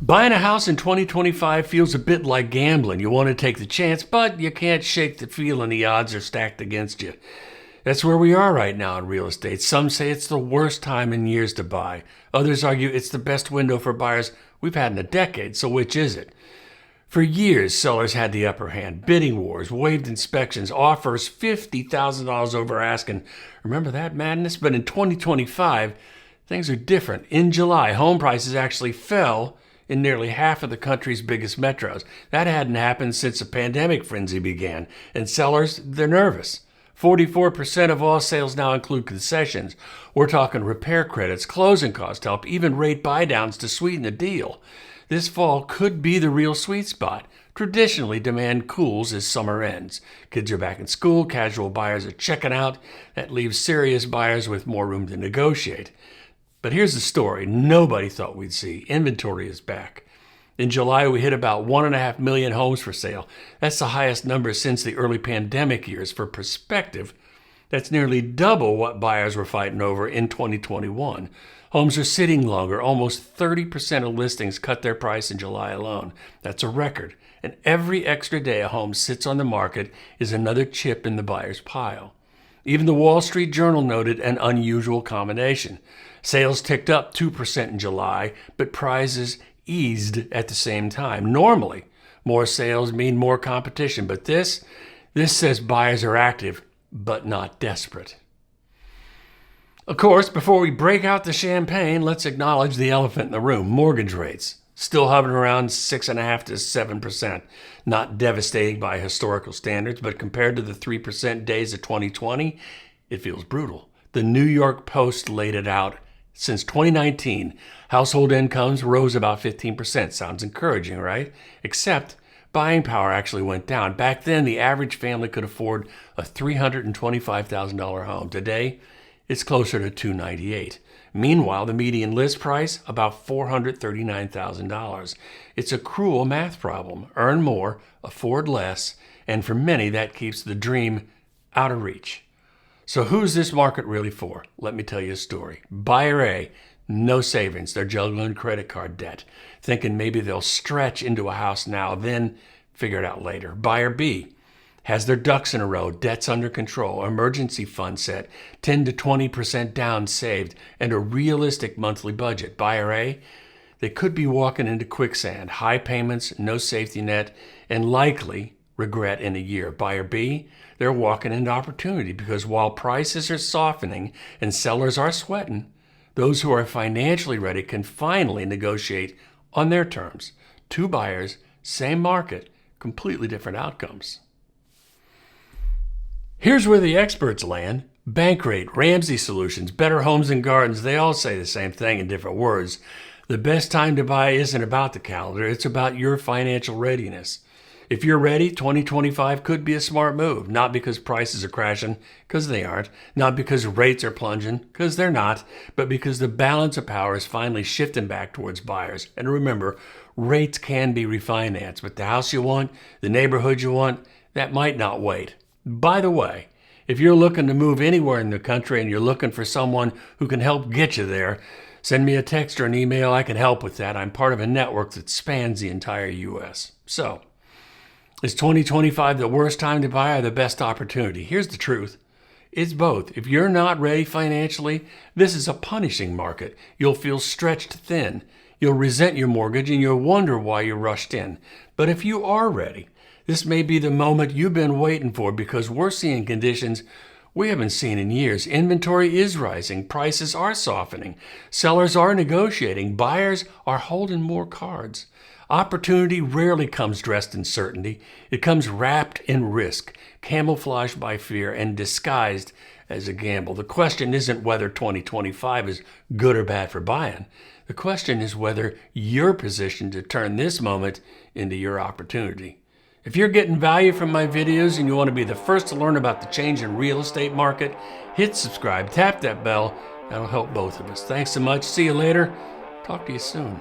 Buying a house in 2025 feels a bit like gambling. You want to take the chance, but you can't shake the feeling the odds are stacked against you. That's where we are right now in real estate. Some say it's the worst time in years to buy. Others argue it's the best window for buyers we've had in a decade, so which is it? For years, sellers had the upper hand. Bidding wars, waived inspections, offers $50,000 over asking. Remember that madness? But in 2025, things are different. In July, home prices actually fell in nearly half of the country's biggest metros. That hadn't happened since the pandemic frenzy began. And sellers, they're nervous. 44% of all sales now include concessions. We're talking repair credits, closing cost help, even rate buydowns to sweeten the deal. This fall could be the real sweet spot. Traditionally, demand cools as summer ends. Kids are back in school, casual buyers are checking out. That leaves serious buyers with more room to negotiate. But here's the story nobody thought we'd see. Inventory is back. In July, we hit about 1.5 million homes for sale. That's the highest number since the early pandemic years. For perspective, that's nearly double what buyers were fighting over in 2021. Homes are sitting longer. Almost 30% of listings cut their price in July alone. That's a record. And every extra day a home sits on the market is another chip in the buyer's pile. Even the Wall Street Journal noted an unusual combination. Sales ticked up 2% in July, but prices eased at the same time. Normally, more sales mean more competition, but this says buyers are active, but not desperate. Of course, before we break out the champagne, let's acknowledge the elephant in the room, mortgage rates. Still hovering around 6.5% to 7%. Not devastating by historical standards, but compared to the 3% days of 2020, it feels brutal. The New York Post laid it out. Since 2019, household incomes rose about 15%. Sounds encouraging, right? Except buying power actually went down. Back then, the average family could afford a $325,000 home. Today, it's closer to $298,000. Meanwhile, the median list price, about $439,000. It's a cruel math problem. Earn more, afford less, and for many, that keeps the dream out of reach. So who's this market really for? Let me tell you a story. Buyer A, no savings. They're juggling credit card debt, thinking maybe they'll stretch into a house now, then figure it out later. Buyer B has their ducks in a row, debts under control, emergency fund set, 10 to 20% down saved, and a realistic monthly budget. Buyer A, they could be walking into quicksand, high payments, no safety net, and likely regret in a year. Buyer B, they're walking into opportunity because while prices are softening and sellers are sweating, those who are financially ready can finally negotiate on their terms. Two buyers, same market, completely different outcomes. Here's where the experts land. Bankrate, Ramsey Solutions, Better Homes and Gardens, they all say the same thing in different words. The best time to buy isn't about the calendar, it's about your financial readiness. If you're ready, 2025 could be a smart move, not because prices are crashing, because they aren't, not because rates are plunging, because they're not, but because the balance of power is finally shifting back towards buyers. And remember, rates can be refinanced, but the house you want, the neighborhood you want, that might not wait. By the way, if you're looking to move anywhere in the country and you're looking for someone who can help get you there, send me a text or an email. I can help with that. I'm part of a network that spans the entire U.S. So, is 2025 the worst time to buy or the best opportunity? Here's the truth. It's both. If you're not ready financially, this is a punishing market. You'll feel stretched thin. You'll resent your mortgage and you'll wonder why you rushed in. But if you are ready, this may be the moment you've been waiting for because we're seeing conditions we haven't seen in years. Inventory is rising. Prices are softening. Sellers are negotiating. Buyers are holding more cards. Opportunity rarely comes dressed in certainty. It comes wrapped in risk, camouflaged by fear, and disguised as a gamble. The question isn't whether 2025 is good or bad for buying. The question is whether you're positioned to turn this moment into your opportunity. If you're getting value from my videos and you want to be the first to learn about the change in real estate market, hit subscribe, tap that bell. That'll help both of us. Thanks so much. See you later. Talk to you soon.